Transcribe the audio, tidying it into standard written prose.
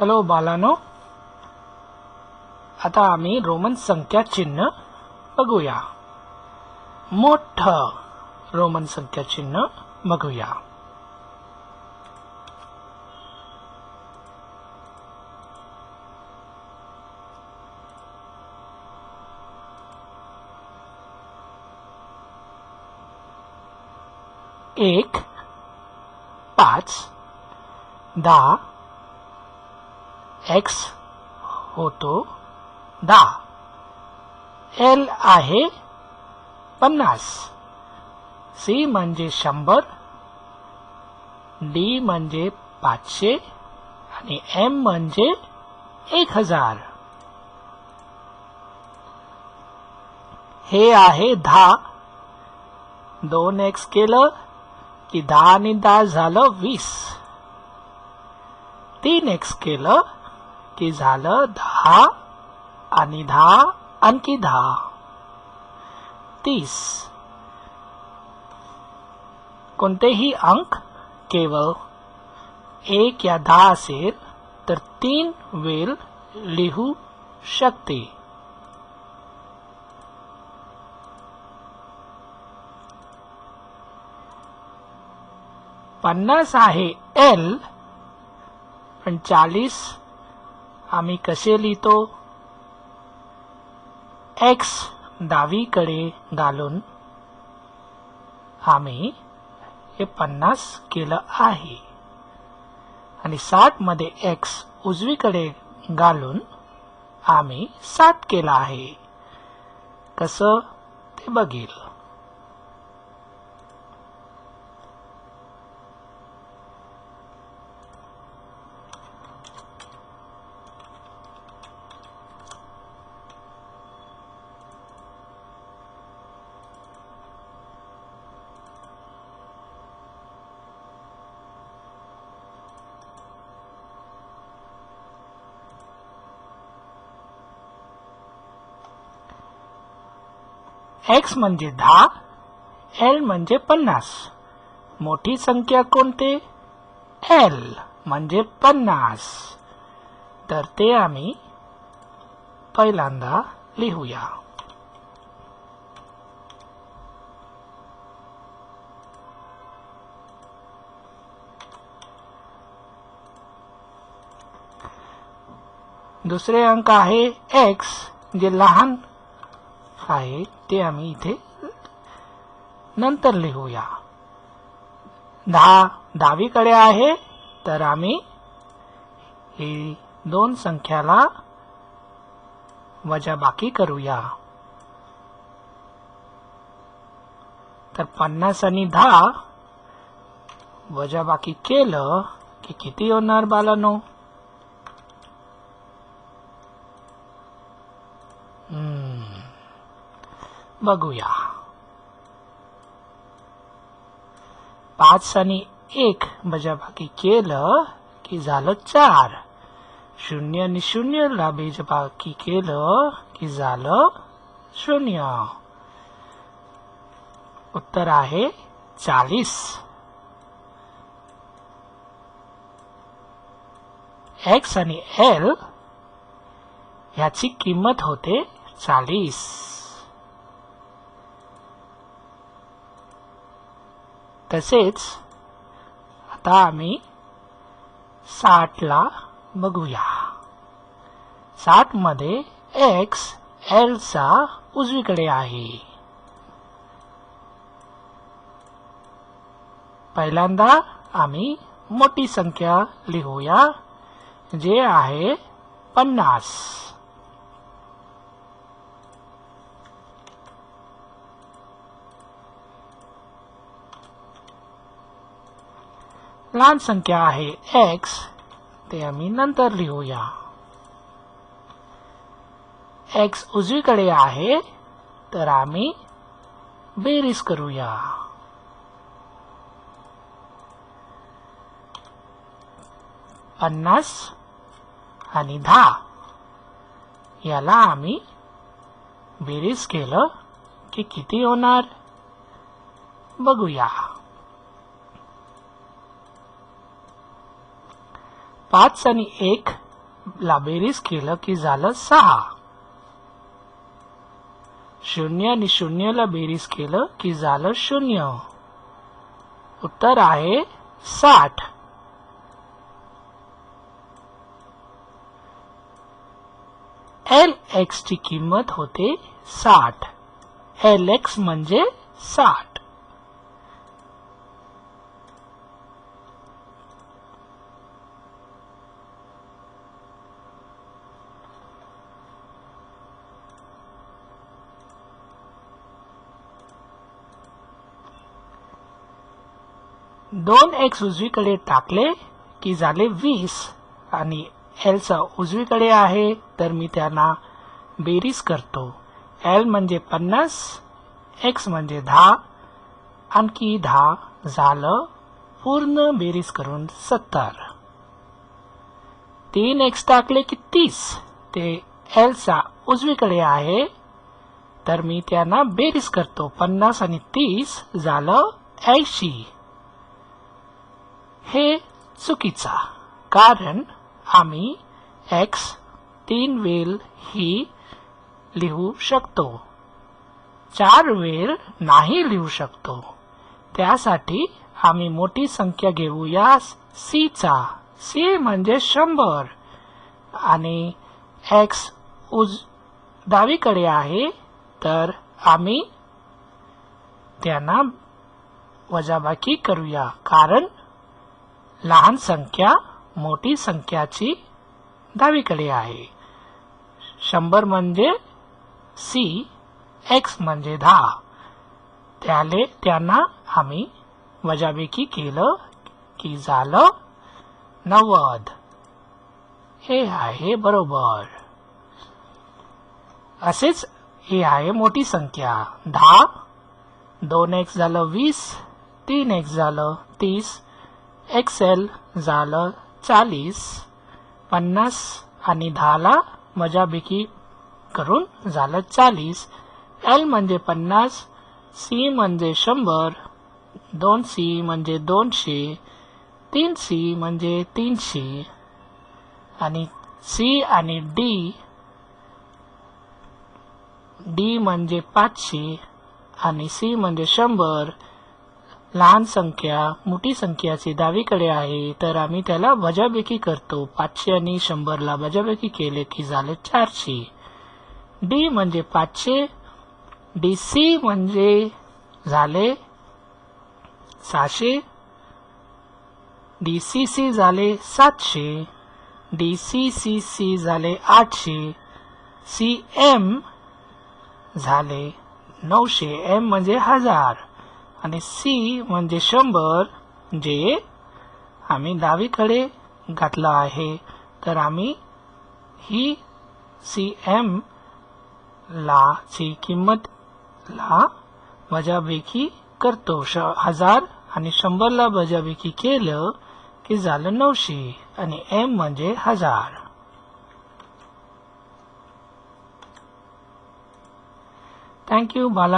Hello बालानो, आता आम्ही Roman संख्या चिन्ह बघूया. मोठं रोमन संख्या चिन्ह बघूया. एक, 5, 10, x होतो 10, L आहे 50, C म्हणजे 100, D म्हणजे 500 आणि M म्हणजे 1000. हे आहे 10. 2x केलं की 10 आणि 10 झालं 20. 3x केलं की झालं 10 आणि 10 आणखी 10, 30. कोणतेही अंक केवळ 1 या 10 असेल तर 3 वेळ लिहू शकते. पन्नास आहे L, पण 40 आम्ही कसे लिहितो? X डावीकडे घालून आम्ही हे 50 केलं आहे आणि 60 मध्ये X उजवीकडे घालून आम्ही 60 केलं आहे. कसं ते बघील. X म्हणजे 10, L म्हणजे 50. मोठी संख्या कोणते? L म्हणजे 50. तर ते आम्ही पहिल्यांदा लिहूया. दुसरे अंक आहे X, जे लहान आहे ते आम्ही इथे नंतर लिहूया. 10 डावीकडे आहे तर आम्ही ही दोन संख्याला वजाबाकी करूया. तर 50 आणि 10 वजाबाकी केलं की किती होणार बालानो? बघूया. 5 आणि 1 वजाबाकी केलं की झालं 4. 0 आणि 0 ला वजाबाकी केलं की झालं 0. उत्तर आहे 40. X आणि L ह्याची किंमत होते 40. तसेच आता आम्ही 60 ला बघूया. 60 मध्ये X L चा उजवीकडे आहे. पहिल्यांदा आम्ही मोठी संख्या लिहूया, जे आहे 50. लहान संख्या आहे X, ते आम्ही नंतर लिहूया. X उजवीकडे आहे तर आम्ही बेरीज करूया. 50 आणि 10 याला आम्ही बेरीज केलं की किती होणार बघूया. 5 आणि 1 ला बेरीज केलं की झालं 6. 0 आणि 0 ला बेरीज केलं की झालं 0. उत्तर आहे 60. LX ची किंमत होते 60. LX म्हणजे 60. दोन एक्स उजवीकडे टाकले की झाले 20 आणि L चा उजवीकडे आहे तर मी त्यांना बेरीज करतो. L म्हणजे 50, X म्हणजे 10, आणखी 10 झालं पूर्ण बेरीज करून 70. 3x टाकले की 30, ते L चा उजवीकडे आहे तर मी त्यांना बेरीज करतो. 50 आणि 30 झालं 80. हे चुकीचा, कारण आम्ही x 3 वेळ ही लिहू शकतो, 4 वेळ नाही लिहू शकतो. त्यासाठी आम्ही मोठी संख्या घेऊया C चा. C म्हणजे 100 आणि x डावीकडे आहे तर आम्ही त्यांना वजाबाकी करूया, कारण लहान संख्या मोठी संख्याची डावीकडे आहे. 100 म्हणजे C, X म्हणजे 10. त्यांना आम्ही वजाबाकी केलं की झालं 90. हे आहे बरोबर. असेच हे आहे मोठी संख्या 10. 2x झालं 20, 3x झालं 30, XL झालं 40. 50 आणि 10 ला वजाबाकी करून झालं 40. L म्हणजे 50, C म्हणजे 100, 2C म्हणजे 200, 3C म्हणजे 300 आणि C आणि D म्हणजे 500 आणि C म्हणजे 100. लहान संख्या मोठी संख्याची डावीकडे आहे तर आम्ही त्याला वजाबाकी करतो. 500 आणि 100 ला वजाबाकी केले की झाले 400. D म्हणजे 500, DC म्हणजे झाले 600, DCC झाले 700, DCCC झाले 800, CM झाले 900. M म्हणजे 1000 आणि C म्हणजे 100, जे आम्ही डावीकडे घातला आहे तर आम्ही ही CM ला ची किंमत ला वजाबाकी करतो. 1000 आणि 100 ला वजाबाकी केलं की झालं 900 आणि M म्हणजे 1000. थँक्यू बाला.